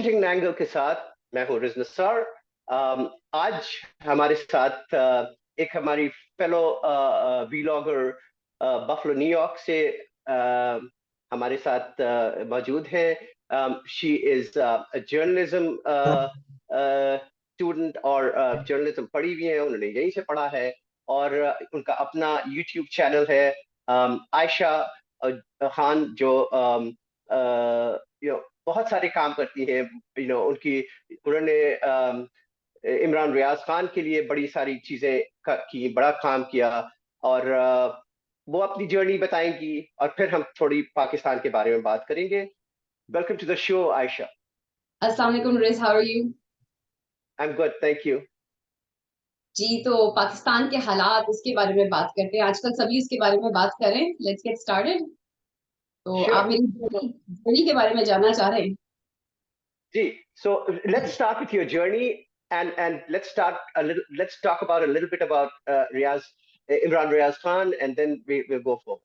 Washington angle के साथ मैं हूँ रिज नस्सार। आज हमारे साथ एक हमारी फेलो वीलॉगर बफलो न्यूयॉर्क से हमारे साथ मौजूद हैं। शी इज जर्नलिज्म स्टूडेंट और जर्नलिज्म पढ़ी हुई है, उन्होंने यहीं से पढ़ा है और उनका अपना यूट्यूब चैनल है आयशा खान, जो बहुत सारे काम करती हैं। उनकी उन्होंने इमरान रियाज खान के लिए बड़ी सारी चीजें की, बड़ा काम किया और वो अपनी जर्नी बताएंगी और फिर हम थोड़ी पाकिस्तान के बारे में बात करेंगे। Welcome to the show Ayesha. अस्सलाम वालेकुम Riz, how are you? I am good, thank you. जी, तो पाकिस्तान के हालात, उसके बारे में बात करते हैं। आजकल सभी इसके बारे में बात कर रहे हैं। Let's get started. तो आप श्योर। मेरी जर्नी के बारे में जानना चाह रहे हैं? जी, so let's start with your journey and let's talk about a little bit about Imran Riaz Khan, and then we'll go forward.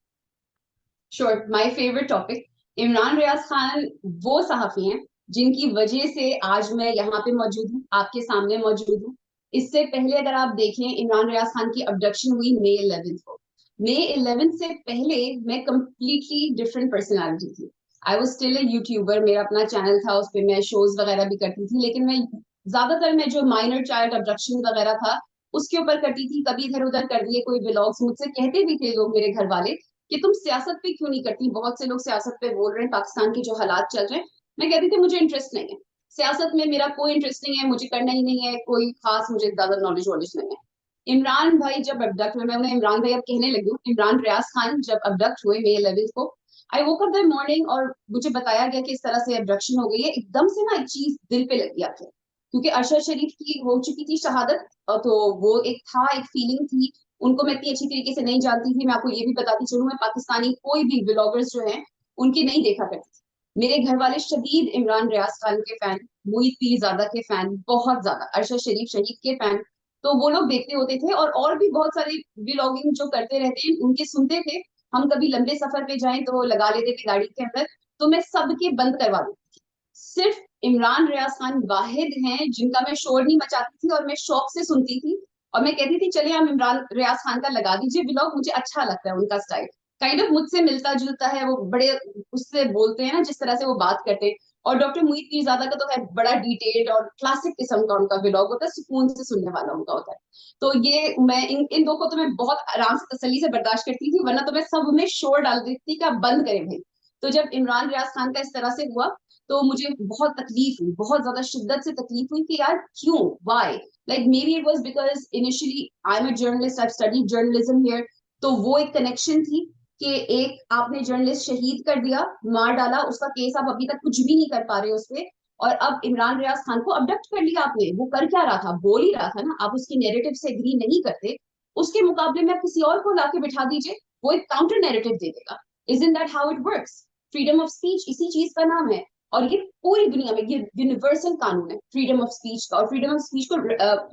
Sure, my favourite topic. Imran Riaz Khan वो सहाफी हैं जिनकी वजह से आज मैं यहाँ पे मौजूद हूँ, आपके सामने मौजूद हूँ। इससे पहले अगर आप देखें, इमरान रियाज खान की अबडक्शन हुई मई 11 को। मई 11 से पहले मैं कंप्लीटली डिफरेंट पर्सनालिटी थी। I was still a YouTuber, मेरा अपना चैनल था, उस पर मैं शोज वगैरह भी करती थी, लेकिन मैं जो माइनर चाइल्ड अबडक्शन वगैरह था उसके ऊपर करती थी। कभी इधर उधर कर दिए कोई व्लॉग्स, मुझसे कहते भी थे लोग, मेरे घर वाले, कि तुम सियासत पे क्यों नहीं करती? बहुत से लोग सियासत पे बोल रहे हैं, पाकिस्तान के जो हालात चल रहे हैं। मैं कहती थी मुझे इंटरेस्ट नहीं है सियासत में, मेरा कोई इंटरेस्ट नहीं है, मुझे करना ही नहीं है, कोई खास मुझे ज्यादा नॉलेज वॉलेज नहीं है। इमरान भाई जब अबडक्ट हुए, मैं उन्हें इमरान भाई अब कहने लगी हूँ, इमरान रियाज खान जब अबडक्ट हुए मई 11 को, आई वोक अप दैट मॉर्निंग और मुझे बताया गया कि इस तरह से अबडक्शन हो गई है। एकदम से ना एक चीज दिल पे लगी आके, क्योंकि अरशद शरीफ की हो चुकी थी शहादत। तो वो एक था, एक फीलिंग थी। उनको मैं इतनी अच्छी तरीके से नहीं जानती थी। मैं आपको ये भी बताती चलूं, मैं पाकिस्तानी कोई भी ब्लॉगर्स जो हैं उनके नहीं देखा करती थी। मेरे घर वाले शदीद इमरान रियाज खान के फैन, मुईद पीरजादा के फैन, बहुत ज्यादा अरशद शरीफ शहीद के फैन। तो वो लोग देखते होते थे, और भी बहुत सारे व्लॉगिंग जो करते रहते हैं उनके सुनते थे। हम कभी लंबे सफर पे जाएं तो लगा लेते थे गाड़ी के अंदर। तो मैं सबके बंद करवा देती थी। सिर्फ इमरान रियाज खान वाहिद हैं जिनका मैं शोर नहीं मचाती थी और मैं शौक से सुनती थी। और मैं कहती थी चलिए हम इमरान रियाज खान का लगा दीजिए व्लॉग, मुझे अच्छा लगता है उनका स्टाइल, काइंड ऑफ मुझसे मिलता जुलता है। वो बड़े उससे बोलते हैं ना, जिस तरह से वो बात करते हैं। और डॉक्टर मुईद पीरजादा का तो है बड़ा डिटेल्ड और क्लासिक किस्म का उनका व्लॉग होता है, सुकून से सुनने वाला उनका होता है। तो ये मैं इन दो को तो मैं बहुत आराम से तसल्ली से बर्दाश्त करती थी, वरना तो मैं सब में शोर डाल देती थी कि आप बंद करें भाई। तो जब इमरान रियाज खान का इस तरह से हुआ, तो मुझे बहुत तकलीफ हुई, बहुत ज्यादा शिद्दत से तकलीफ हुई कि यार क्यों, why. Like maybe it was because initially I'm a journalist, I've studied journalism here। तो वो एक कनेक्शन थी कि एक आपने जर्नलिस्ट शहीद कर दिया, मार डाला, उसका केस आप अभी तक कुछ भी नहीं कर पा रहे हो उस पे। और अब इमरान रियाज खान को अबडक्ट कर लिया आपने। वो कर क्या रहा था? बोल ही रहा था ना, आप उसकी नैरेटिव से एग्री नहीं करते, उसके मुकाबले में आप किसी और को लाके बिठा दीजिए, वो एक काउंटर नैरेटिव दे देगा। Isn't that how it works? Freedom of speech इसी चीज का नाम है। और ये पूरी दुनिया में ये यूनिवर्सल कानून है फ्रीडम ऑफ स्पीच का। और फ्रीडम ऑफ स्पीच को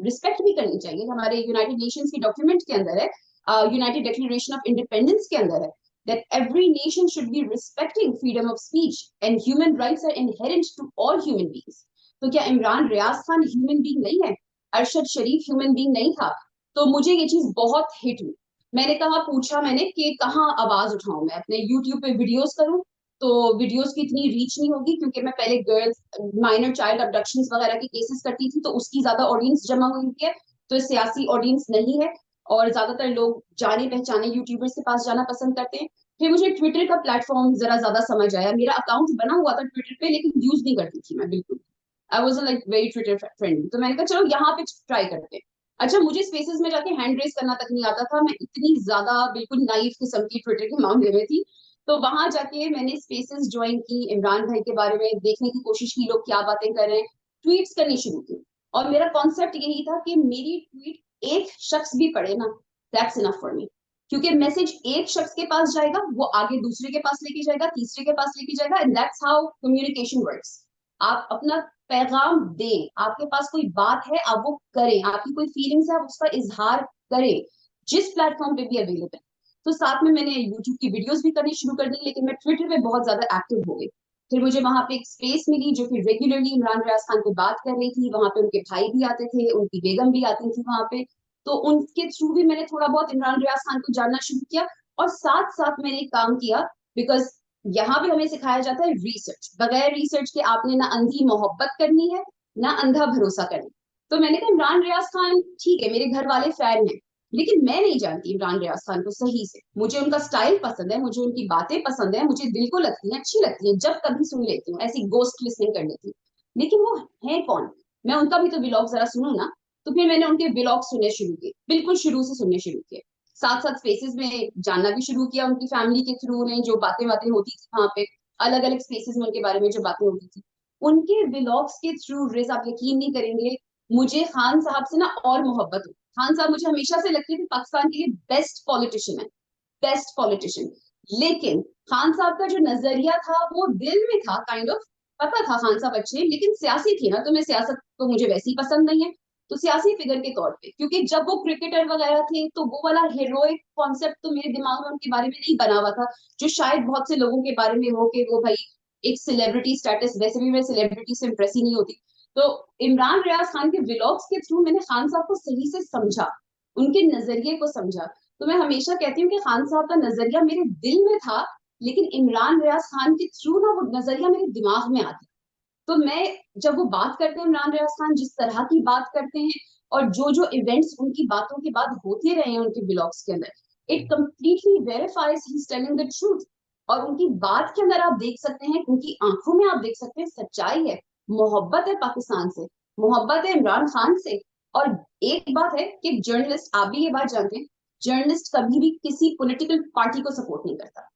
रिस्पेक्ट भी करनी चाहिए। हमारे यूनाइटेड नेशंस की डॉक्यूमेंट के अंदर है, यूनाइटेड डिक्लेरेशन ऑफ इंडिपेंडेंस के अंदर है, that every nation should be respecting freedom of speech and human rights are inherent to all human beings। तो क्या इमरान रियाज खान ह्यूमन बीइंग नहीं है? अरशद शरीफ ह्यूमन बीइंग नहीं था? तो मुझे ये चीज बहुत हिट हुई। मैंने कहा, पूछा मैंने कि कहाँ आवाज उठाऊं, मैं अपने यूट्यूब पे वीडियोस करूं? तो वीडियोस की इतनी रीच नहीं होगी, क्योंकि मैं पहले गर्ल्स माइनर चाइल्ड अबडक्शंस वगैरह के केसेस करती थी, तो उसकी ज्यादा ऑडियंस जमा हुई है। तो सियासी ऑडियंस नहीं है, और ज्यादातर लोग जाने पहचाने यूट्यूबर्स के पास जाना पसंद करते हैं। फिर मुझे ट्विटर का प्लेटफॉर्म जरा ज्यादा समझ आया। मेरा अकाउंट बना हुआ था ट्विटर पे, लेकिन यूज नहीं करती थी मैं बिल्कुल। I was like very Twitter friendly. तो मैंने कहा चलो यहाँ पे ट्राई करते हैं। अच्छा, मुझे स्पेसेस में जाके हैंड रेस करना तक नहीं आता था, मैं इतनी ज्यादा बिल्कुल नाइव किस्म की ट्विटर के मामले में थी। तो वहां जाके मैंने स्पेसेस ज्वाइन की, इमरान भाई के बारे में देखने की कोशिश की, लोग क्या बातें कर रहे हैं, ट्वीट्स करनी शुरू की। और मेरा कॉन्सेप्ट यही था कि मेरी ट्वीट एक शख्स भी पढ़े ना, दैट्स इनफ फॉर मी। क्योंकि मैसेज एक शख्स के पास जाएगा, वो आगे दूसरे के पास लेके जाएगा, तीसरे के पास लेके जाएगा, and that's how communication works. आप अपना पैगाम दें, आपके पास कोई बात है आप वो करें, आपकी कोई फीलिंग्स है आप उसका इजहार करें, जिस प्लेटफॉर्म पे भी अवेलेबल है। तो साथ में मैंने यूट्यूब की वीडियोस भी करनी शुरू कर दी, लेकिन मैं ट्विटर पे बहुत ज्यादा एक्टिव हो गई। फिर मुझे वहां पे एक स्पेस मिली जो कि रेगुलरली इमरान रियाज खान पे बात कर रही थी, वहां पे उनके भाई भी आते थे, उनकी बेगम भी आती थी वहां पे। तो उनके थ्रू भी मैंने थोड़ा बहुत इमरान रियाज खान को जानना शुरू किया, और साथ साथ मैंने एक काम किया, बिकॉज यहाँ पे हमें सिखाया जाता है रिसर्च, बगैर रिसर्च के आपने ना अंधी मोहब्बत करनी है ना अंधा भरोसा करना। तो मैंने कहा इमरान रियाज खान ठीक है, मेरे घर वाले फैन हैं, लेकिन मैं नहीं जानती इमरान रियाज खान को सही से। मुझे उनका स्टाइल पसंद है, मुझे उनकी बातें पसंद है, मुझे दिल को लगती है, अच्छी लगती है, जब कभी सुन लेती हूँ, ऐसी गोस्ट लिसनिंग कर लेती हूँ। लेकिन वो है कौन, मैं उनका भी तो व्लॉग जरा सुनूं ना। तो फिर मैंने उनके व्लॉग सुनने शुरू किए, बिल्कुल शुरू से सुनने शुरू किए। साथ साथ स्पेसेस में जानना भी शुरू किया, उनकी फैमिली के थ्रू उन्हें जो बातें बातें होती थी वहां पे, अलग अलग स्पेसेस में उनके बारे में जो बातें होती थी, उनके व्लॉग्स के थ्रू रेज आप यकीन नहीं करेंगे, मुझे खान साहब से ना और मोहब्बत हुई। खान साहब मुझे हमेशा से लगते थे पाकिस्तान के लिए बेस्ट पॉलिटिशियन है, बेस्ट पॉलिटिशियन। लेकिन खान साहब का जो नजरिया था वो दिल में था काइंड ऑफ, पता था खान साहब अच्छे, लेकिन सियासी थी ना, तो मैं सियासत तो मुझे वैसे ही पसंद नहीं है। तो सियासी फिगर के तौर पे, क्योंकि जब वो क्रिकेटर वगैरह थे तो वो वाला हीरोइक कॉन्सेप्ट तो मेरे दिमाग में उनके बारे में नहीं बना हुआ था, जो शायद बहुत से लोगों के बारे में हो कि वो भाई एक सेलिब्रिटी स्टेटस, वैसे भी मैं सेलिब्रिटी से इंप्रेस ही नहीं होती। तो इमरान रियाज खान के व्लॉग्स के थ्रू मैंने खान साहब को सही से समझा, उनके नजरिए को समझा। तो मैं हमेशा कहती हूँ कि खान साहब का नजरिया मेरे दिल में था, लेकिन इमरान रियाज खान के थ्रू ना वो नजरिया मेरे दिमाग में आता। तो मैं, जब वो बात करते हैं इमरान रियाज खान जिस तरह की बात करते हैं, और जो जो इवेंट्स उनकी बातों के बाद होते रहे हैं उनके ब्लॉग्स के अंदर, it completely verifies he is telling the truth. और उनकी बात के अंदर आप देख सकते हैं, उनकी आंखों में आप देख सकते हैं सच्चाई है, मोहब्बत है पाकिस्तान से, मोहब्बत है इमरान खान से। और एक बात है कि जर्नलिस्ट, आप भी ये बात जानते हैं, जर्नलिस्ट कभी भी किसी पॉलिटिकल पार्टी को सपोर्ट नहीं करता,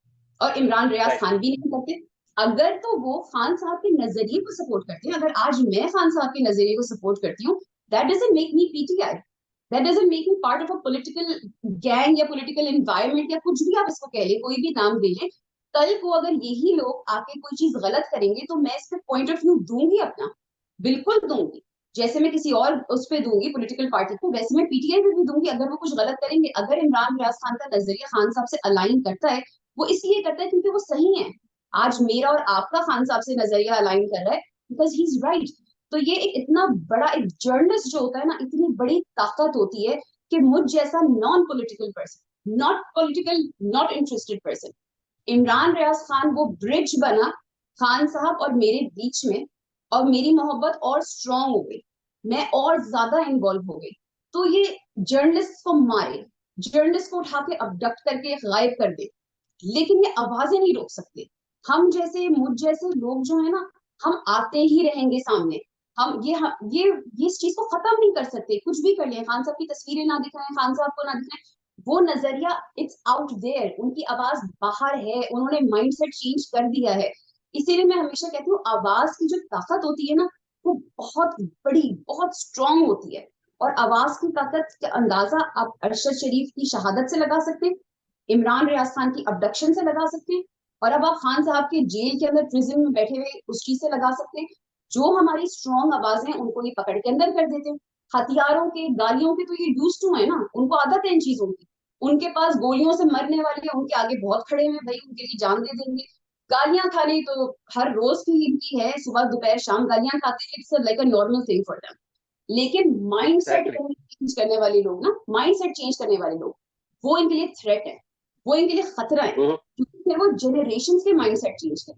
और इमरान रियाज राइट। खान भी नहीं करते। अगर तो वो खान साहब के नजरिए को सपोर्ट करते हैं, अगर आज मैं खान साहब के नजरिए को सपोर्ट करती हूँ, that doesn't make me PTI, that doesn't make me part of a political gang या पॉलिटिकल एनवायरनमेंट, या कुछ भी आप इसको कह लें, कोई भी नाम दे लें। कल को अगर यही लोग आके कोई चीज गलत करेंगे तो मैं इस पे पॉइंट ऑफ व्यू दूंगी अपना, बिल्कुल दूंगी। जैसे मैं किसी और उस पर दूंगी पॉलिटिकल पार्टी को, वैसे मैं पीटीआई पे भी दूंगी अगर वो कुछ गलत करेंगे। अगर इमरान रियाज खान का नजरिया खान साहब से अलाइन करता है, वो इसलिए करता है क्योंकि वो सही है। आज मेरा और आपका खान साहब से नजरिया अलाइन कर रहा है बिकॉज ही इज राइट। तो ये एक इतना बड़ा, एक जर्नलिस्ट जो होता है ना, इतनी बड़ी ताकत होती है कि मुझ जैसा non political person, not political, not interested person, Imran Riaz Khan वो ब्रिज बना खान साहब और मेरे बीच में, और मेरी मोहब्बत और स्ट्रांग हो गई, मैं और ज्यादा इन्वॉल्व हो गई। तो ये जर्नलिस्ट को मारे, जर्नलिस्ट को उठा के अबडक्ट करके गायब कर दे, लेकिन ये आवाजें नहीं रोक सकते। हम जैसे, मुझ जैसे लोग जो है ना, हम आते ही रहेंगे सामने। हम ये इस चीज को खत्म नहीं कर सकते, कुछ भी कर ले, खान साहब की तस्वीरें ना दिखाएं, खान साहब को ना दिखाएं, वो नजरिया इट्स आउट देयर, उनकी आवाज बाहर है, उन्होंने माइंडसेट चेंज कर दिया है। इसीलिए मैं हमेशा कहती हूँ आवाज की जो ताकत होती है ना, वो बहुत बड़ी, बहुत स्ट्रांग होती है। और आवाज की ताकत का अंदाजा आप अरशद शरीफ की शहादत से लगा सकते हैं, इमरान रियाज खान की अबडक्शन से लगा सकते हैं, और अब आप खान साहब के जेल के अंदर प्रिजन में बैठे हुए उस चीज से लगा सकते हैं। जो हमारी स्ट्रॉन्ग आवाजें उनको ये पकड़ के अंदर कर देते हैं। हथियारों के, गालियों के तो ये यूज टू है ना, उनको आदत है इन चीजों की। उनके पास गोलियों से मरने वाले उनके आगे बहुत खड़े हैं, भाई उनके लिए जान दे देंगे। गालियां खाने तो हर रोज की इनकी है, सुबह दोपहर शाम गालियां खाते हैं, it's like a normal thing for them. लेकिन माइंडसेट एग्जैक्टली। चेंज करने वाले लोग ना, माइंडसेट चेंज करने वाले लोग, वो इनके लिए थ्रेट है, वो इनके लिए खतरा है, क्योंकि फिर वो जनरेशन के माइंडसेट चेंज करें।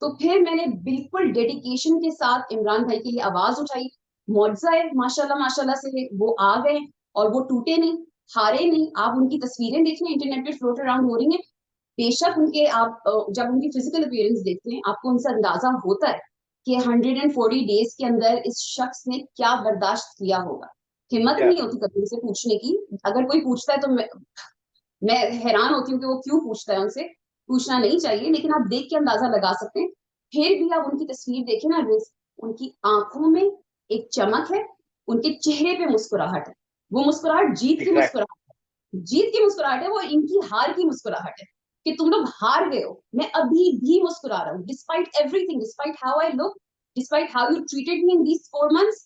तो फिर मैंने बिल्कुल डेडिकेशन के साथ इमरान भाई के लिए आवाज उठाई। मुआवजा है माशाल्लाह, माशाल्लाह से वो आ गए, और वो टूटे नहीं, हारे नहीं। आप उनकी तस्वीरें देख लें, इंटरनेट पे फ्लोट अराउंड हो रही हैं। बेशक उनके, आप जब उनकी फिजिकल अपीयरेंस देखते हैं, आपको उनसे अंदाजा होता है कि 140 डेज के अंदर इस शख्स ने क्या बर्दाश्त किया होगा। हिम्मत या नहीं होती कभी उनसे पूछने की, अगर कोई पूछता है तो मैं हैरान होती हूँ कि वो क्यों पूछता है उनसे, पूछना नहीं चाहिए, लेकिन आप देख के अंदाजा लगा सकते हैं। फिर भी आप उनकी तस्वीर देखें ना, उनकी आंखों में एक चमक है, उनके चेहरे पे मुस्कुराहट है। वो मुस्कुराहट जीत की एग्जैक्टली। मुस्कुराहट, जीत की मुस्कुराहट है, वो इनकी हार की मुस्कुराहट है, कि तुम लोग हार गए हो, मैं अभी भी मुस्कुरा रहा हूँ, despite everything, despite how I look, despite how you treated me in these 4 months,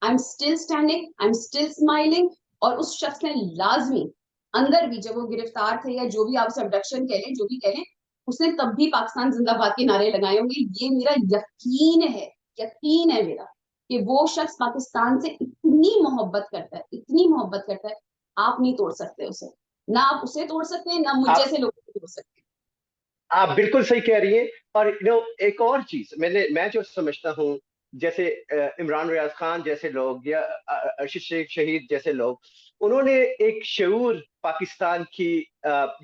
I am still standing, I am still smiling. और उस शख्स ने लाजमी अंदर भी, जब वो गिरफ्तार थे या जो भी आप उसे अबडक्शन कह लें, जो भी कह लें, उसने तब भी पाकिस्तान जिंदाबाद के नारे लगाए होंगे। ये मेरा यकीन है मेरा कि वो शख्स पाकिस्तान से इतनी मोहब्बत करता है, इतनी मोहब्बत करता है, आप नहीं तोड़ सकते उसे। ना आप उसे तोड़ सकते हैं, ना मुझ आप जैसे लोगों को तोड़ सकते आप बिल्कुल सही कह रही हैं। और एक और चीज मैं जो समझता हूँ, जैसे इमरान रियाज खान जैसे लोग या अरशद शेख शहीद जैसे लोग, उन्होंने एक शऊर पाकिस्तान की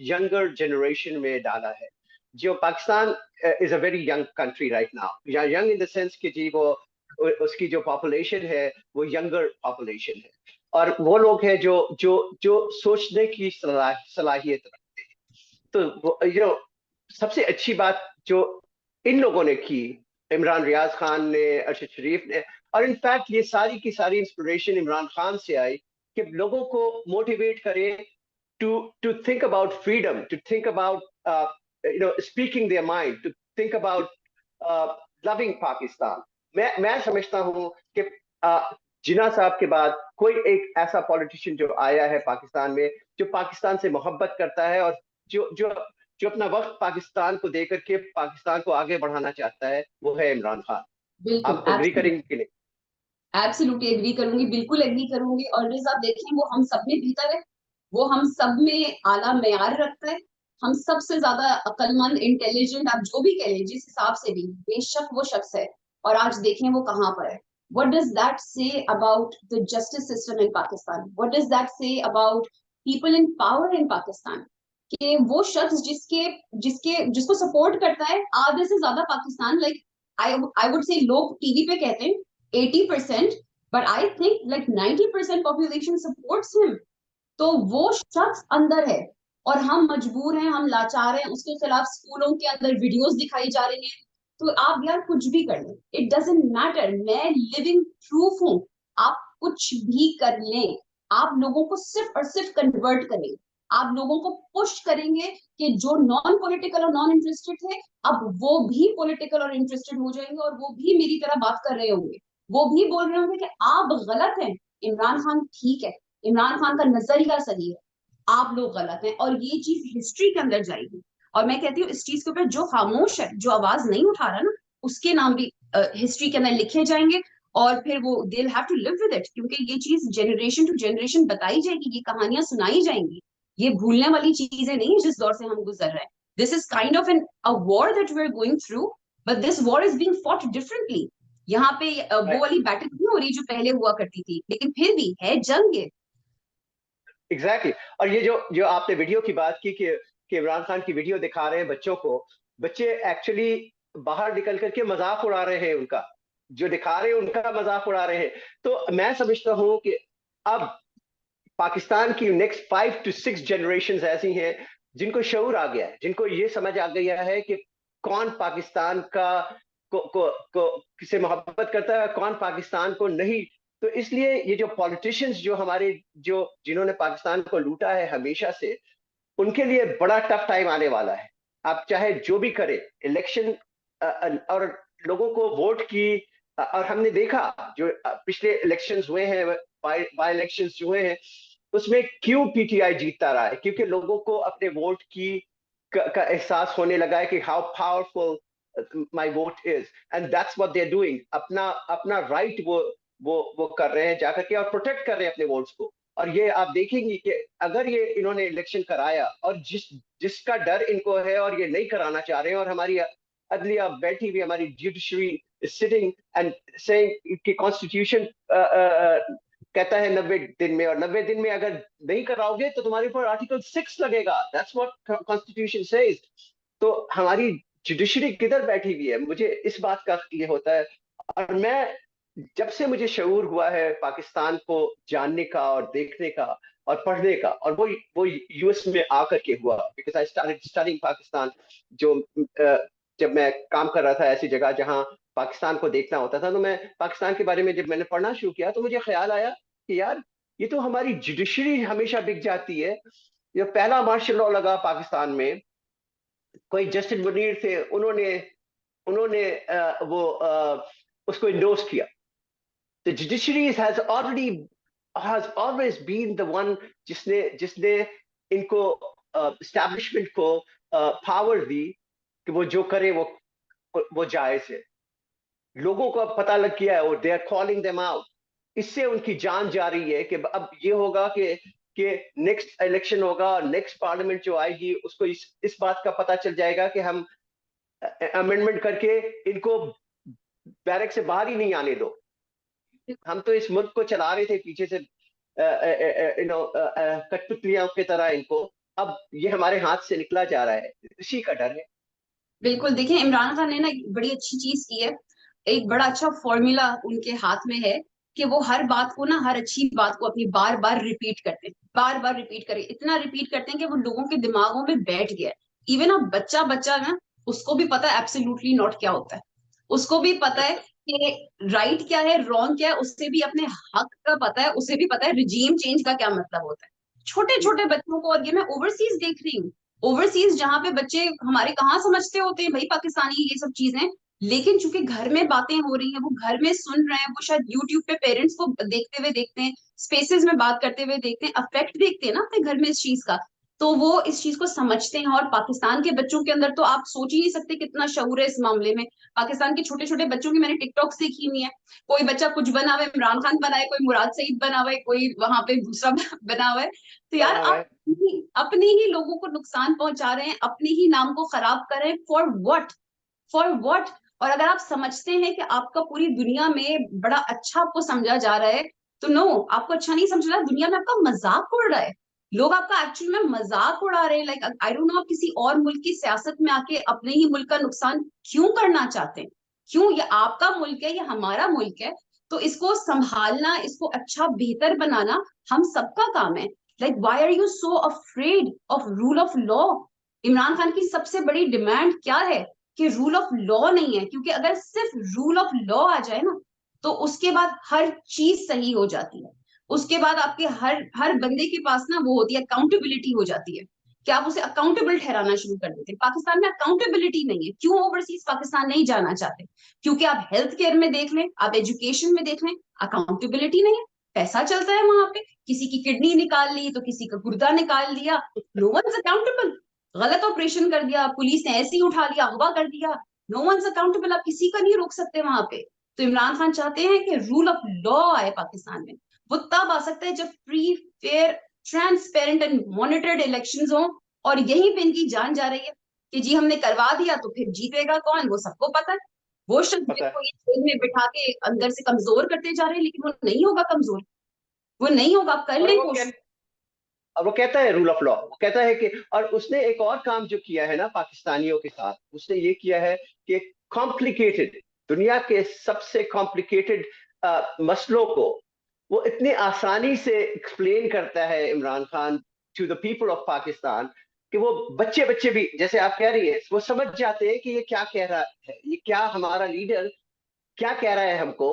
यंगर जनरेशन में डाला है। जो Pakistan is a very young country right now, या यंग इन द सेंस कि जी वो उसकी जो पॉपुलेशन है वो यंगर पॉपुलेशन है। और वो लोग हैं जो जो जो सोचने की सलाहियत रखते हैं। तो सबसे अच्छी बात जो इन लोगों ने की, इमरान रियाज खान ने, अरशद शरीफ ने, और इनफैक्ट ये सारी की सारी इंस्पिरेशन इमरान खान से आई कि लोगों को मोटिवेट करे to to think about freedom, to think about speaking their mind, to think about loving Pakistan. मैं समझता हूँ कि जिन्ना साहब के बाद कोई एक ऐसा पॉलिटिशियन जो आया है पाकिस्तान में, जो पाकिस्तान से मोहब्बत करता है और जो जो जो अपना वक्त पाकिस्तान को देकर के पाकिस्तान को आगे बढ़ाना चाहता है, वो है इमरान खान। हैं। बिल्कुल, आप एग्री करेंगे कि नहीं? एब्सोल्युटली एग्री करूंगी, बिल्कुल एग्री करूंगी। और रिज आप देखें, वो हम सब में बेहतर है, वो हम सब में आला मेयार रखता है, हम सबसे ज्यादा अक्लमंद, इंटेलिजेंट, आप जो भी कह लें, जिस हिसाब से भी बेशक वो शख्स है। और आज देखें वो कहाँ पर है। What does that say about the justice system in Pakistan? What does that say about people in power in Pakistan? कि वो शख्स जिसके जिसके जिसको सपोर्ट करता है आधे से ज्यादा Pakistan, like I would say, लोग टीवी पे कहते हैं 80%, but I think like 90% population supports him. तो वो शख्स अंदर है और हम मजबूर हैं, हम लाचार हैं, उसके खिलाफ स्कूलों के अंदर वीडियोस दिखाई जा रही हैं। तो आप यार कुछ भी कर लें, इट डजेंट मैटर, मैं लिविंग प्रूफ हूं। आप कुछ भी कर लें, आप लोगों को सिर्फ और सिर्फ कन्वर्ट करें, आप लोगों को पुश करेंगे कि जो नॉन पॉलिटिकल और नॉन इंटरेस्टेड थे, अब वो भी पॉलिटिकल और इंटरेस्टेड हो जाएंगे और वो भी मेरी तरह बात कर रहे होंगे। वो भी बोल रहे होंगे कि आप गलत हैं, इमरान खान ठीक है, इमरान खान का नजरिया सही है, आप लोग गलत हैं। और ये चीज हिस्ट्री के अंदर जाएगी। और मैं कहती हूँ इस चीज के ऊपर जो खामोश है, जो आवाज नहीं उठा रहा ना, उसके नाम भी हिस्ट्री के अंदर लिखे जाएंगे। और फिर वो they have to live with it, क्योंकि ये चीज जनरेशन टू जनरेशन बताई जाएगी, ये कहानियां सुनाई जाएंगी। ये भूलने वाली चीजें नहीं है जिस दौर से हम गुजर रहे हैं। This is kind of an a war that we are going through, but this war is being fought differently. यहाँ पे वो वाली बैटल नहीं हो रही जो पहले हुआ करती थी, लेकिन फिर भी है जंग है। Exactly exactly. और ये जो जो आपने वीडियो की बात की कि इमरान खान की वीडियो दिखा रहे हैं बच्चों को, बच्चे एक्चुअली बाहर निकल करके मजाक उड़ा रहे हैं उनका, जो दिखा रहे हैं उनका मजाक उड़ा रहे हैं। तो मैं समझता हूँ कि अब पाकिस्तान की नेक्स्ट 5 to 6 जनरेशन ऐसी हैं जिनको शऊर आ गया है, जिनको ये समझ आ गया है कि कौन पाकिस्तान का को किसे मोहब्बत करता है, कौन पाकिस्तान को नहीं। तो इसलिए ये जो पॉलिटिशियंस जो हमारे जो जिन्होंने पाकिस्तान को लूटा है हमेशा से, उनके लिए बड़ा टफ टाइम आने वाला है। आप चाहे जो भी करें, इलेक्शन और लोगों को वोट की, और हमने देखा जो पिछले इलेक्शंस हुए हैं, बाय इलेक्शंस जो हुए हैं, उसमें क्यों पीटीआई जीतता रहा है, क्योंकि लोगों को अपने वोट की का एहसास होने लगा है कि how powerful my vote is, and that's what they are doing. अपना अपना राइट वो कर रहे हैं जाकर के, और प्रोटेक्ट कर रहे हैं अपने वोट्स को। और ये आप देखेंगे कि अगर ये इन्होंने इलेक्शन कराया, और जिसका डर इनको है और ये नहीं कराना चाह रहे हैं, और हमारी अदलिया बैठी हुई, हमारी जुडिशरी सिटिंग एंड सेइंग कि कॉन्स्टिट्यूशन कहता है 90 दिन में, और 90 दिन में अगर नहीं कराओगे तो तुम्हारे ऊपर आर्टिकल 6 लगेगा, दैट्स व्हाट कॉन्स्टिट्यूशन सेज। तो हमारी जुडिशरी किधर बैठी हुई है, मुझे इस बात का ये होता है। और मैं जब से मुझे शऊर हुआ है पाकिस्तान को जानने का और देखने का और पढ़ने का, और वो यूएस में आकर के हुआ, because I started studying Pakistan. जो जब मैं काम कर रहा था ऐसी जगह जहां पाकिस्तान को देखना होता था, तो मैं पाकिस्तान के बारे में जब मैंने पढ़ना शुरू किया, तो मुझे ख्याल आया कि यार ये तो हमारी जुडिशरी हमेशा बिक जाती है। ये पहला मार्शल लॉ लगा पाकिस्तान में, कोई जस्टिस मुनीर थे, उन्होंने उन्होंने उसको इंडोर्स किया। The judiciary has always been the one जिसने जिसने इनको एस्टैब्लिशमेंट को पावर दी कि वो जो करे वो जायज है। लोगों को अब पता लग गया है और they are calling them out. इससे उनकी जान जा रही है कि अब ये होगा कि नेक्स्ट इलेक्शन होगा और नेक्स्ट पार्लियामेंट जो आएगी उसको इस बात का पता चल जाएगा कि हम अमेंडमेंट करके इनको बैरक से बाहर ही नहीं आने दो। हम तो इस मुल्क को चला रहे थे पीछे से कठपुतलियों की तरह इनको, अब ये हमारे हाथ से निकला जा रहा है, इसी का डर है। बिल्कुल, देखिए इमरान खान ने ना एक बड़ी अच्छी चीज की है, एक बड़ा अच्छा फॉर्मूला उनके हाथ में है कि वो हर बात को ना, हर अच्छी बात को अपनी बार बार रिपीट करते हैं, बार बार रिपीट करें, इतना रिपीट करते हैं कि वो लोगों के दिमागों में बैठ गया है। इवन अब बच्चा बच्चा ना, उसको भी पता है एब्सोल्युटली नॉट क्या होता है, उसको भी पता है कि राइट क्या है, रॉन्ग क्या है, उससे भी अपने हक का पता है, उसे भी पता है रिजीम चेंज का क्या मतलब होता है। छोटे छोटे बच्चों को, और ये मैं ओवरसीज देख रही हूँ, ओवरसीज जहाँ पे बच्चे हमारे कहाँ समझते होते हैं भाई पाकिस्तानी ये सब चीजें, लेकिन चूंकि घर में बातें हो रही हैं, वो घर में सुन रहे हैं, वो शायद यूट्यूब पे पेरेंट्स को देखते हुए देखते हैं, स्पेसेस में बात करते हुए देखते हैं, अफेक्ट देखते हैं ना अपने घर में इस चीज का, तो वो इस चीज को समझते हैं। और पाकिस्तान के बच्चों के अंदर तो आप सोच ही नहीं सकते कितना शऊर है इस मामले में। पाकिस्तान के छोटे छोटे बच्चों की मैंने टिकटॉक देखी हुई है, कोई बच्चा कुछ बना हुआ है, इमरान खान बना है, कोई मुराद सईद बना हुआ है, कोई वहां पे दूसरा बना हुआ है। तो यार बना हुआ आप है। अपने ही लोगों को नुकसान पहुंचा रहे हैं, अपने ही नाम को खराब कर रहे हैं, फॉर व्हाट, फॉर व्हाट। और अगर आप समझते हैं कि आपका पूरी दुनिया में बड़ा अच्छा आपको समझा जा रहा है, तो नो, आपको अच्छा नहीं समझ रहा, दुनिया में आपका मजाक उड़ रहा है, लोग आपका एक्चुअल में मजाक उड़ा रहे हैं। लाइक आई डोंट नो, आप किसी और मुल्क की सियासत में आके अपने ही मुल्क का नुकसान क्यों करना चाहते हैं? क्यों? ये आपका मुल्क है, ये हमारा मुल्क है, तो इसको संभालना, इसको अच्छा बेहतर बनाना हम सबका काम है। Like why are you so afraid of rule of law? Imran Khan की सबसे बड़ी डिमांड क्या है? कि रूल ऑफ लॉ नहीं है, क्योंकि अगर सिर्फ रूल ऑफ लॉ आ जाए ना, तो उसके बाद हर चीज सही हो जाती है। उसके बाद आपके हर हर बंदे के पास ना वो होती है, अकाउंटेबिलिटी हो जाती है, कि आप उसे अकाउंटेबल ठहराना शुरू कर देते हैं। पाकिस्तान में अकाउंटेबिलिटी नहीं है। क्यों ओवरसीज पाकिस्तान नहीं जाना चाहते? क्योंकि आप हेल्थ केयर में देख लें, आप एजुकेशन में देख लें, अकाउंटेबिलिटी नहीं है। पैसा चलता है वहां पे, किसी की किडनी निकाल ली तो किसी का गुर्दा निकाल लिया, नो वन इज अकाउंटेबल। गलत ऑपरेशन कर दिया, पुलिस ने ऐसे ही उठा लिया, अगवा कर दिया, नो वन इज अकाउंटेबल। आप किसी का नहीं रोक सकते वहां पे। तो इमरान खान चाहते हैं कि रूल ऑफ लॉ आए पाकिस्तान में। वो तब आ सकता है जब free, fair, transparent and monitored elections हो। और यहीं पे इनकी जान जा रही है कि जी हमने करवा दिया तो फिर जीतेगा कौन, वो सबको पता है। वो शख्स पता है। जिनको ये जेल में बिठा के अंदर से कमजोर करते जा रहे हैं, लेकिन वो नहीं होगा कमजोर, वो नहीं होगा। आप कर और लें वो कोशिश। और वो कहता है रूल ऑफ लॉ, वो कहता है कि, और उसने एक और काम जो किया है ना पाकिस्तानियों के साथ, उसने ये किया है कि कॉम्प्लिकेटेड, दुनिया के सबसे कॉम्प्लिकेटेड मसलों को वो इतने आसानी से एक्सप्लेन करता है Imran Khan to the people of Pakistan, कि वो बच्चे बच्चे भी, जैसे आप कह रही है, वो समझ जाते हैं कि ये क्या कह रहा है, ये क्या हमारा लीडर क्या कह रहा है हमको।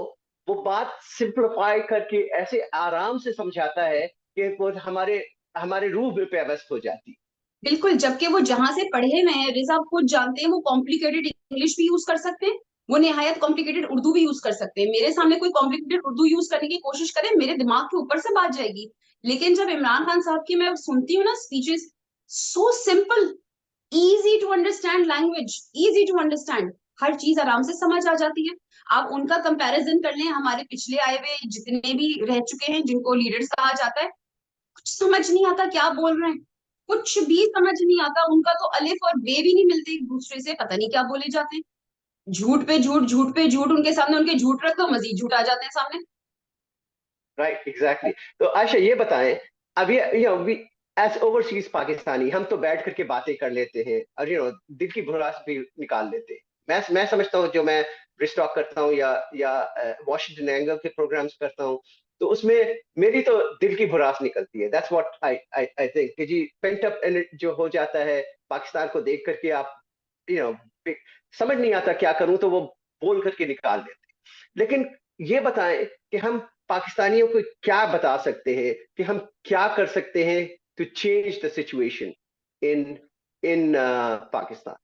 वो बात सिंप्लीफाई करके ऐसे आराम से समझाता है कि वो हमारे हमारे रूह पे पेवस्त हो जाती। बिल्कुल, जबकि वो जहां से पढ़े हुए हैं, रिजा आप खुद जानते हैं, वो कॉम्प्लिकेटेड इंग्लिश भी यूज कर सकते हैं, वो निहायत कॉम्प्लिकेटेड उर्दू भी यूज कर सकते हैं। मेरे सामने कोई कॉम्प्लिकेटेड उर्दू यूज करने की कोशिश करे, मेरे दिमाग के ऊपर से बात जाएगी। लेकिन जब इमरान खान साहब की मैं सुनती हूँ ना speeches, so simple, easy to understand language, easy to understand, हर चीज आराम से समझ आ जाती है। आप उनका कंपैरिजन कर लें हमारे पिछले आए हुए जितने भी रह चुके हैं, जिनको लीडर्स कहा जाता है, कुछ समझ नहीं आता क्या बोल रहे हैं, कुछ भी समझ नहीं आता। उनका तो अलिफ और बे भी नहीं मिलते एक दूसरे से, पता नहीं क्या बोले जाते हैं। झूठ पे झूठ, झूठ पे झूठ, उनके सामने उनके झूठ रख दो, मजीद झूठ आ जाते हैं सामने। Right, exactly. तो आयशा ये बताएं, अभी वी एज ओवरसीज पाकिस्तानी हम तो बैठ करके बातें कर लेते हैं और दिल की भड़ास भी निकाल लेते हैं। मैं समझता हूँ, जो मैं रिस्टॉक करता हूँ या वॉशिंगटन एंगल के प्रोग्राम्स करता हूँ, तो उसमें मेरी तो दिल की भड़ास निकलती है। That's what I I I think कि जी पेंट अप जो हो जाता है पाकिस्तान को देख करके, आप यू नो समझ नहीं आता क्या करूं, तो वो बोल करके निकाल देते हैं। लेकिन ये बताएं कि हम पाकिस्तानियों को क्या बता सकते हैं, कि हम क्या कर सकते हैं to change the situation in in Pakistan.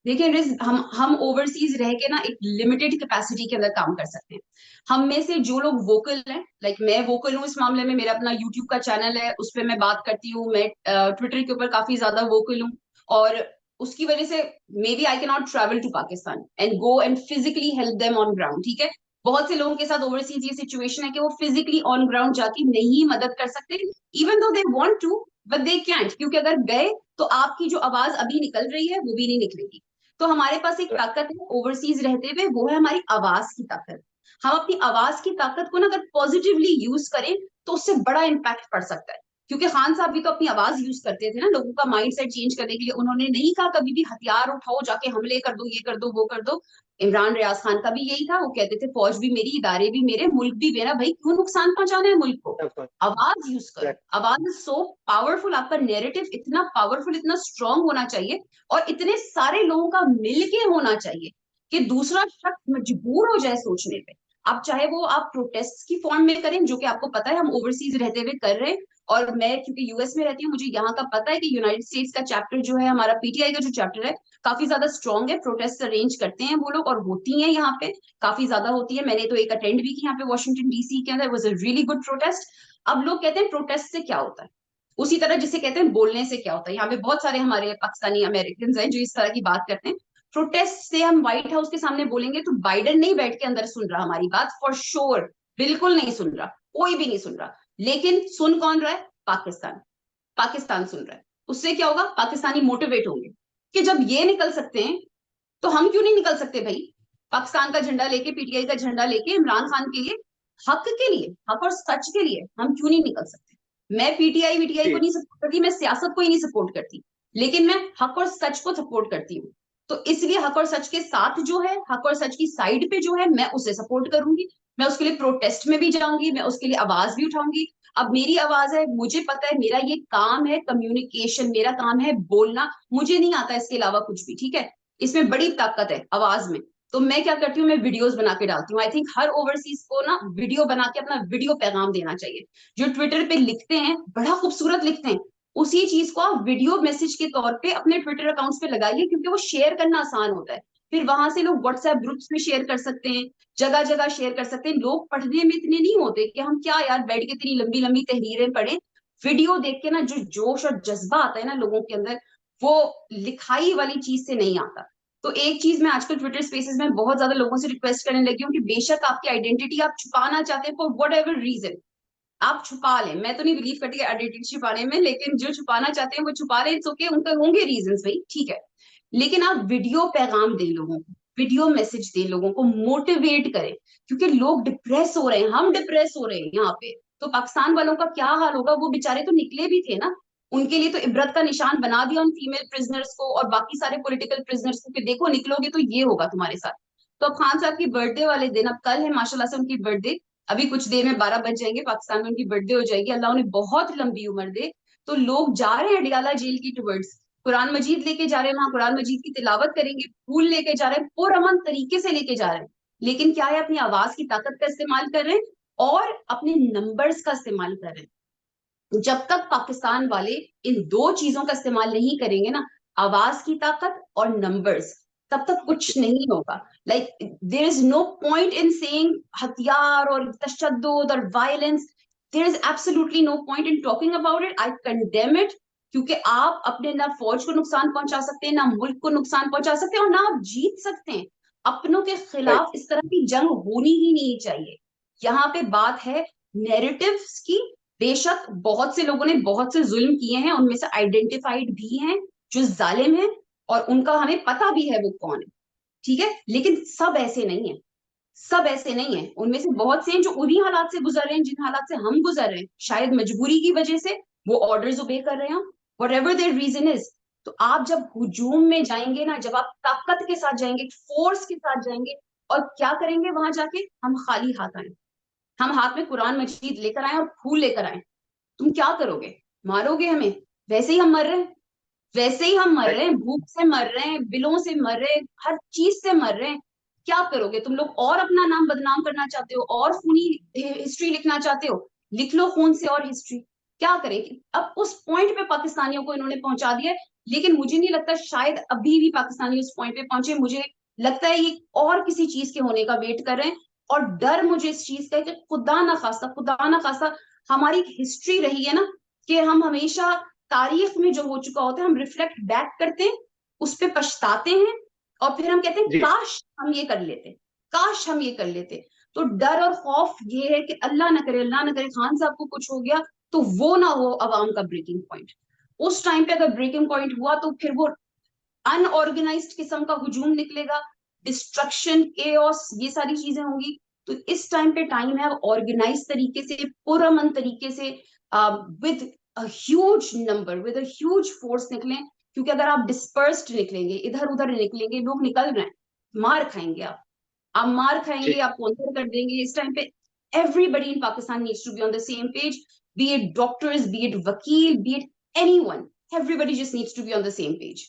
देखिए रिज, हम ओवरसीज रह के ना एक लिमिटेड कैपेसिटी के अंदर काम कर सकते हैं। हम में से जो लोग वोकल हैं, लाइक मैं वोकल हूँ इस मामले में, मेरा अपना यूट्यूब का चैनल है, उस पर मैं बात करती हूँ, मैं ट्विटर के ऊपर काफी ज्यादा वोकल हूँ। और उसकी वजह से maybe I can not travel to Pakistan and go and physically help them on ground, ठीक है। बहुत से लोगों के साथ ओवरसीज ये सिचुएशन है कि वो फिजिकली ऑन ग्राउंड जाके नहीं मदद कर सकते, even though they want to, but they can't, क्योंकि अगर गए तो आपकी जो आवाज अभी निकल रही है वो भी नहीं निकलेगी। तो हमारे पास एक ताकत है ओवरसीज रहते हुए, वो है हमारी आवाज की ताकत। हम अपनी आवाज की ताकत को ना अगर पॉजिटिवली यूज करें तो उससे बड़ा इम्पैक्ट पड़ सकता है। क्योंकि खान साहब भी तो अपनी आवाज यूज करते थे ना लोगों का माइंडसेट चेंज करने के लिए। उन्होंने नहीं कहा कभी भी हथियार उठाओ, जाके हमले कर दो, ये कर दो, वो कर दो। इमरान रियाज खान का भी यही था, वो कहते थे फौज भी मेरी, इदारे भी मेरे, मुल्क भी मेरा, भाई क्यों नुकसान पहुंचाना है मुल्क को। आवाज यूज करो, आवाज इज सो पावरफुल, आपका नैरेटिव इतना पावरफुल, इतना स्ट्रांग होना चाहिए और इतने सारे लोगों का मिलके होना चाहिए कि दूसरा शख्स मजबूर हो जाए सोचने पे। आप चाहे वो आप प्रोटेस्ट की फॉर्म में करें, जो कि आपको पता है हम ओवरसीज रहते हुए कर रहे हैं, और मैं क्योंकि यूएस में रहती हूँ मुझे यहाँ का पता है कि यूनाइटेड स्टेट्स का चैप्टर जो है, हमारा पीटीआई का जो चैप्टर है काफी ज्यादा स्ट्रांग है, प्रोटेस्ट अरेंज करते हैं वो लोग, और होती हैं यहाँ पे, काफी ज्यादा होती है। मैंने तो एक अटेंड भी की यहाँ पे वॉशिंगटन डीसी के अंदर, was a really good protest. अब लोग कहते हैं प्रोटेस्ट से क्या होता है, उसी तरह जिसे कहते हैं बोलने से क्या होता है। यहाँ पे बहुत सारे हमारे पाकिस्तानी अमेरिकन हैं जो इस तरह की बात करते हैं। प्रोटेस्ट से हम व्हाइट हाउस के सामने बोलेंगे तो बाइडेन नहीं बैठ के अंदर सुन रहा हमारी बात, फॉर श्योर, बिल्कुल नहीं सुन रहा, कोई भी नहीं सुन रहा। लेकिन सुन कौन रहा है? पाकिस्तान, पाकिस्तान सुन रहा है। उससे क्या होगा? पाकिस्तानी मोटिवेट होंगे कि जब ये निकल सकते हैं तो हम क्यों नहीं निकल सकते भाई। पाकिस्तान का झंडा लेके, पीटीआई का झंडा लेके, इमरान खान के लिए, हक के लिए, हक और सच के लिए हम क्यों नहीं निकल सकते। मैं पीटीआई वीटीआई को नहीं सपोर्ट करती, मैं सियासत को ही नहीं सपोर्ट करती, लेकिन मैं हक और सच को सपोर्ट करती हूँ। तो इसलिए हक और सच के साथ जो है, हक और सच की साइड पे जो है, मैं उसे सपोर्ट करूंगी। मैं उसके लिए प्रोटेस्ट में भी जाऊंगी, मैं उसके लिए आवाज भी उठाऊंगी। अब मेरी आवाज है, मुझे पता है मेरा ये काम है कम्युनिकेशन, मेरा काम है बोलना, मुझे नहीं आता इसके अलावा कुछ भी, ठीक है। इसमें बड़ी ताकत है आवाज में। तो मैं क्या करती हूँ, मैं वीडियोस बना के डालती हूँ। आई थिंक हर ओवरसीज को ना वीडियो बना के अपना वीडियो पैगाम देना चाहिए। जो ट्विटर पे लिखते हैं बड़ा खूबसूरत लिखते हैं, उसी चीज को आप वीडियो मैसेज के तौर पे अपने ट्विटर अकाउंट्स पे लगाइए, क्योंकि वो शेयर करना आसान होता है। फिर वहां से लोग व्हाट्सएप ग्रुप्स में शेयर कर सकते हैं, जगह जगह शेयर कर सकते हैं। लोग पढ़ने में इतने नहीं होते कि हम क्या यार बैठ के इतनी लंबी लंबी तहरीरें पढ़ें। वीडियो देख के ना जो जोश और जज्बा आता है ना लोगों के अंदर, वो लिखाई वाली चीज से नहीं आता। तो एक चीज मैं आजकल ट्विटर स्पेसेस में बहुत ज्यादा लोगों से रिक्वेस्ट करने लगी हूँ कि बेशक आपकी आइडेंटिटी आप छुपाना चाहते हैं फॉर वट एवर रीजन, आप छुपा लें। मैं तो नहीं बिलीव करती आइडेंटिटी छुपाने में, लेकिन जो छुपाना चाहते हैं वो छुपा लें, इट्स ओके, उनके होंगे रीजंस भाई, ठीक है। लेकिन आप वीडियो पैगाम दें लोगों को, वीडियो मैसेज दें लोगों को, मोटिवेट करें, क्योंकि लोग डिप्रेस हो रहे हैं, हम डिप्रेस हो रहे हैं यहाँ पे। तो पाकिस्तान वालों का क्या हाल होगा, वो बेचारे तो निकले भी थे ना, उनके लिए तो इबरत का निशान बना दिया उन फीमेल प्रिजनर्स को और बाकी सारे पॉलिटिकल प्रिजनर्स को कि देखो निकलोगे तो ये होगा तुम्हारे साथ। तो अब खान साहब की बर्थडे वाले दिन, अब कल है माशाल्लाह से उनकी बर्थडे, अभी कुछ देर में 12 बज जाएंगे, पाकिस्तान में उनकी बर्थडे हो जाएगी, अल्लाह उन्हें बहुत लंबी उम्र दे। तो लोग जा रहे हैं अडियाला जेल की टुवर्ड्स, कुरान मजीद लेके जा रहे हैं, वहां कुरान मजीद की तिलावत करेंगे, फूल लेके जा रहे हैं, पुरअमन तरीके से लेके जा रहे हैं। लेकिन क्या है, अपनी आवाज की ताकत का इस्तेमाल कर रहे हैं और अपने नंबर्स का इस्तेमाल कर रहे हैं। जब तक पाकिस्तान वाले इन दो चीजों का इस्तेमाल नहीं करेंगे ना, आवाज की ताकत और नंबर्स, तब तक कुछ नहीं होगा। Like there is no point in saying हथियार और तशद्दुद और violence, there is absolutely no point in talking about it, I condemn it. क्योंकि आप अपने ना फौज को नुकसान पहुंचा सकते हैं, ना मुल्क को नुकसान पहुंचा सकते हैं, और ना आप जीत सकते हैं। अपनों के खिलाफ इस तरह की जंग होनी ही नहीं चाहिए। यहाँ पे बात है नैरेटिव्स की। बेशक बहुत से लोगों ने बहुत से जुल्म किए हैं, उनमें से आइडेंटिफाइड भी हैं जो जालिम है, और उनका हमें पता भी है वो कौन है, ठीक है। लेकिन सब ऐसे नहीं है, सब ऐसे नहीं है। उनमें से बहुत से हैं जो उन्हीं हालात से गुजर रहे हैं जिन हालात से हम गुजर रहे हैं, शायद मजबूरी की वजह से वो ऑर्डर्स ओबे कर रहे हैं, whatever their reason is. तो आप जब हुजूम में जाएंगे ना, जब आप ताकत के साथ जाएंगे, फोर्स के साथ जाएंगे, और क्या करेंगे वहां जाके, हम खाली हाथ आए, हम हाथ में कुरान मजीद लेकर आए और फूल लेकर आए, तुम क्या करोगे? मारोगे हमें? वैसे ही हम मर रहे हैं, वैसे ही हम मर रहे हैं, भूख से मर रहे हैं, बिलों से मर रहे हैं, हर चीज से मर रहे हैं। क्या करोगे तुम लोग? और अपना नाम बदनाम करना चाहते हो, और खूनी हिस्ट्री लिखना चाहते हो, लिख लो खून से और हिस्ट्री। क्या करें? अब उस पॉइंट पे पाकिस्तानियों को इन्होंने पहुंचा दिया है। लेकिन मुझे नहीं लगता शायद अभी भी पाकिस्तानी उस पॉइंट पे पहुंचे। मुझे लगता है ये और किसी चीज के होने का वेट कर रहे हैं। और डर मुझे इस चीज का है कि खुदा ना खास्ता, खुदा ना खास्ता, हमारी हिस्ट्री रही है ना कि हम हमेशा तारीख में जो हो चुका होता है हम रिफ्लेक्ट बैक करते हैं, उस पर पछताते हैं, और फिर हम कहते हैं जी काश हम ये कर लेते, काश हम ये कर लेते। तो डर और खौफ ये है कि अल्लाह ना करे, अल्लाह ना करे खान साहब को कुछ हो गया तो वो ना हो अवाम का ब्रेकिंग पॉइंट। उस टाइम पे अगर ब्रेकिंग पॉइंट हुआ तो फिर वो अनऑर्गेनाइज्ड किस्म का हुजूम निकलेगा, डिस्ट्रक्शन, केओस, ये सारी चीजें होंगी। तो इस टाइम पे टाइम है ऑर्गेनाइज तरीके से, पुरअमन तरीके से, with a huge number, with a huge force निकलें। क्योंकि अगर आप डिस्पर्स्ड निकलेंगे, इधर उधर निकलेंगे, लोग निकल रहे हैं, मार खाएंगे आप मार जी खाएंगे, आप काउंटर कर देंगे। इस टाइम पे everybody in Pakistan needs to be on the same page, be it doctors, be it vakil, be it anyone, everybody just needs to be on the same page.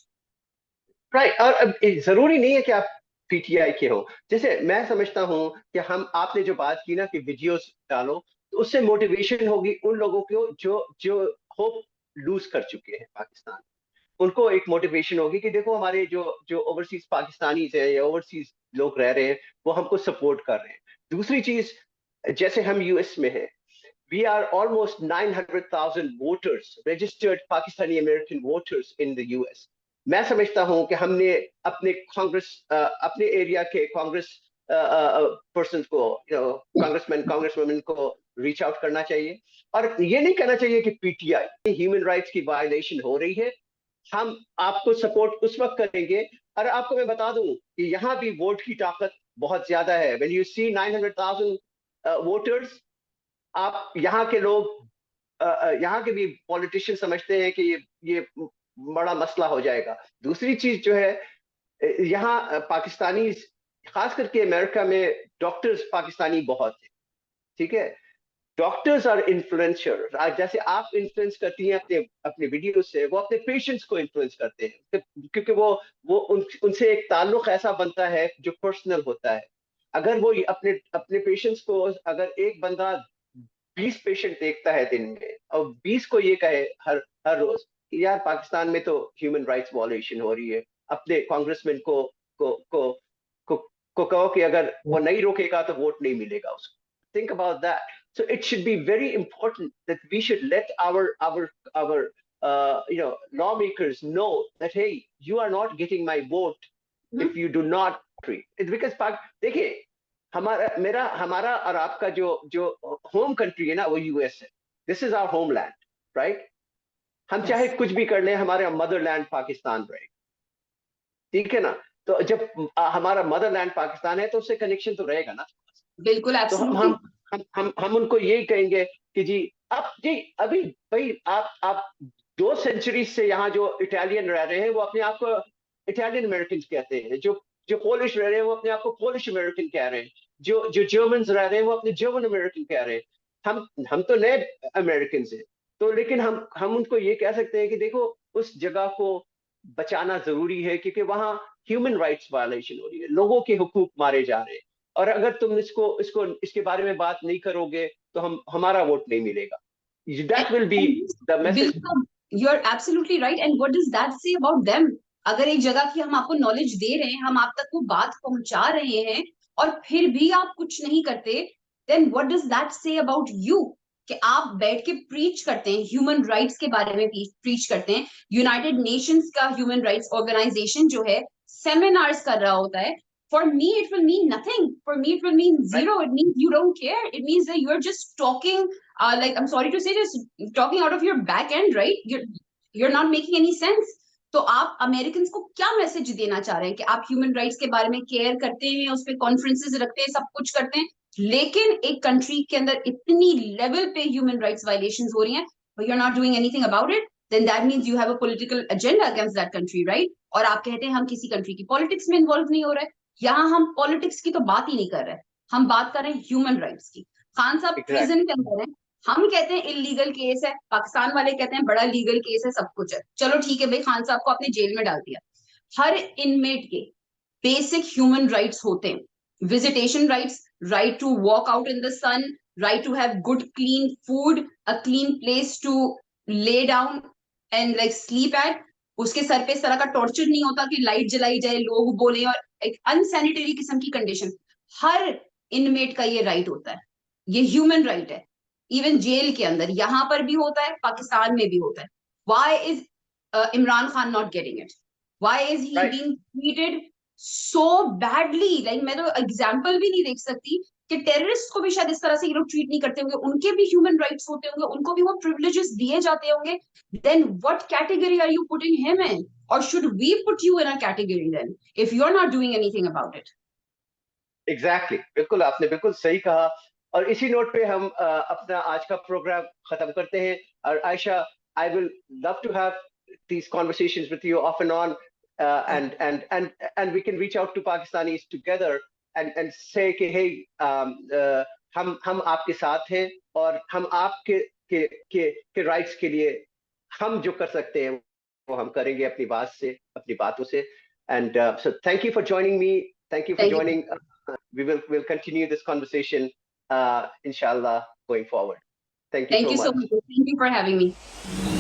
Right. और अब जरूरी नहीं है कि आप पीटीआई के हो। जैसे मैं समझता हूँ कि हम आपने जो बात की ना कि वीडियोस डालो, तो उससे मोटिवेशन होगी उन लोगों को जो जो होप लूज कर चुके हैं पाकिस्तान। उनको एक मोटिवेशन होगी कि देखो हमारे जो जो ओवरसीज पाकिस्तानीज है या ओवरसीज लोग रह रहे हैं वो हमको सपोर्ट कर रहे हैं। दूसरी चीज, जैसे हम यूएस में है, we are almost 900,000 voters, registered Pakistani American voters in the US. मैं समझता हूं कि हमने अपने कांग्रेस अपने एरिया के कांग्रेस पर्सन को, कांग्रेसमैन कांग्रेसवुमेन को रीच आउट करना चाहिए, और ये नहीं कहना चाहिए कि पीटीआई ह्यूमन राइट्स की वायलेशन हो रही है, हम आपको सपोर्ट उस वक्त करेंगे। और आपको मैं बता दूं कि यहाँ भी वोट की ताकत बहुत ज्यादा है। व्हेन यू सी 900,000 वोटर्स, आप यहाँ के लोग, यहाँ के भी पॉलिटिशियन समझते हैं कि ये बड़ा मसला हो जाएगा। दूसरी चीज जो है, यहाँ पाकिस्तानी, खास करके अमेरिका में डॉक्टर्स पाकिस्तानी बहुत है, ठीक है। डॉक्टर्स आर इन्फ्लुएंसर, जैसे आप इन्फ्लुएंस करती हैं अपने अपने वीडियो से, वो अपने पेशेंट्स को इन्फ्लुएंस करते हैं, क्योंकि वो उनसे एक ताल्लुक ऐसा बनता है जो पर्सनल होता है। अगर वो अपने अपने पेशेंट्स को, अगर एक बंदा 20 पेशेंट देखता है दिन में और 20 को ये कहे हर हर रोज कि यार पाकिस्तान में तो ह्यूमन राइट्स वॉल्यूशन हो रही है, अपने कांग्रेसमैन को को को, को कहो कि अगर वो नहीं रोकेगा तो वोट नहीं मिलेगा उसको। Think about that. So it should be very important that we should let our lawmakers know that hey, you are not getting my vote if you do not treat. It's because देखिए, हमारा और आपका जो जो home country है ना वो US है। This is our homeland, right. हम चाहे Yes. कुछ भी कर लें, हमारे मदरलैंड पाकिस्तान रहेगा, ठीक है ना। तो जब हमारा मदरलैंड पाकिस्तान है तो उससे कनेक्शन तो रहेगा ना। बिल्कुल, तो एब्सोल्युटली। हम उनको यही कहेंगे कि जी, अब जी अभी भाई आप 2 सेंचुरी से यहाँ जो इटालियन रह रहे हैं वो अपने आप को इटालियन अमेरिकन कहते हैं, जो जो पोलिश रह रहे हैं वो अपने आप को पोलिश अमेरिकन कह रहे हैं, जो जो जर्मन रह रहे हैं वो अपने जर्मन अमेरिकन कह रहे हैं। हम तो नए अमेरिकन हैं। तो लेकिन हम उनको ये कह सकते हैं कि देखो उस जगह को बचाना जरूरी है, क्योंकि वहाँ ह्यूमन राइट्स वायलेशन हो रही है, लोगों के हुकूक मारे जा रहे हैं, और अगर तुम इसको इसको इसके बारे में बात नहीं करोगे तो हमारा वोट नहीं मिलेगा। That will be the message. बिल्कुल, you are absolutely right. And what does that say about them? अगर एक जगह की हम आपको नॉलेज दे रहे हैं, हम आप तक वो बात पहुंचा रहे हैं, और फिर भी आप कुछ नहीं करते, then what does that say about you? कि आप बैठ के प्रीच करते हैं, ह्यूमन राइट्स के बारे में प्रीच करते हैं, यूनाइटेड नेशंस का ह्यूमन राइट्स ऑर्गेनाइजेशन जो है सेमिनार्स कर रहा होता है। For me, it will mean nothing. For me, it will mean zero. It means you don't care. It means that you're just talking, like, I'm sorry to say, just talking out of your back end, right? You're not making any sense. तो आप American को क्या message देना चाह रहे हैं कि आप ह्यूमन राइट्स के बारे में केयर करते हैं, उस पर कॉन्फ्रेंसेस रखते हैं, सब कुछ करते हैं, लेकिन एक कंट्री के अंदर इतनी लेवल पे ह्यूमन राइट्स वायलेशंस हो रही हैं, but you're not doing anything about it, then that means you have a political agenda against that country, right? और आप कहते हैं हम किसी कंट्री की पॉलिटिक्स में इन्वॉल्व नहीं हो रहे। यहाँ हम पॉलिटिक्स की तो बात ही नहीं कर रहे, हम बात कर रहे हैं ह्यूमन राइट्स की। खान साहब प्रिजन के अंदर हैं, हम कहते हैं इलीगल केस है, पाकिस्तान वाले कहते हैं बड़ा लीगल केस है, सब कुछ है। चलो ठीक है भाई, खान साहब को आपने जेल में डाल दिया। हर इनमेट के बेसिक ह्यूमन राइट्स होते हैं, visitation rights, right to walk out in the sun, right to have good clean food, a clean place to lay down and like sleep at. उसके सर पे इस तरह का टॉर्चर नहीं होता कि लाइट जलाई जाए, लोग बोले, और एक अनसैनिटरी किस्म की कंडीशन। हर इनमेट का ये राइट होता है, ये ह्यूमन राइट है। इवन जेल के अंदर यहां पर भी होता है, पाकिस्तान में भी होता है। Why is Imran Khan not getting it? Why is he Right. being treated so badly? Like मैं तो एग्जाम्पल भी नहीं देख सकती कि टेररिस्ट को भी शायद इस तरह से ये लोग ट्रीट नहीं करते होंगे, उनके भी ह्यूमन राइट्स होते होंगे, उनको भी वो प्रिविलेजेस दिए जाते होंगे. Then what category are you putting him in? Or should we put you in a category then if you're not doing anything about it? Exactly बिल्कुल, आपने बिल्कुल सही कहा. और इसी नोट पे हम अपना आज का प्रोग्राम खत्म करते हैं. और Ayesha, I will love to have these conversations with you off and on, and we can reach out to Pakistanis together and say कि hey, हम आपके साथ हैं, और हम आपके के राइट्स के लिए हम जो कर सकते हैं वो हम करेंगे अपनी बात से, अपनी बातों से. And so thank you for joining me. Thank you for Thank you. joining. We'll continue this conversation, inshallah, going forward. Thank you Thank so you so much. much. Thank you for having me.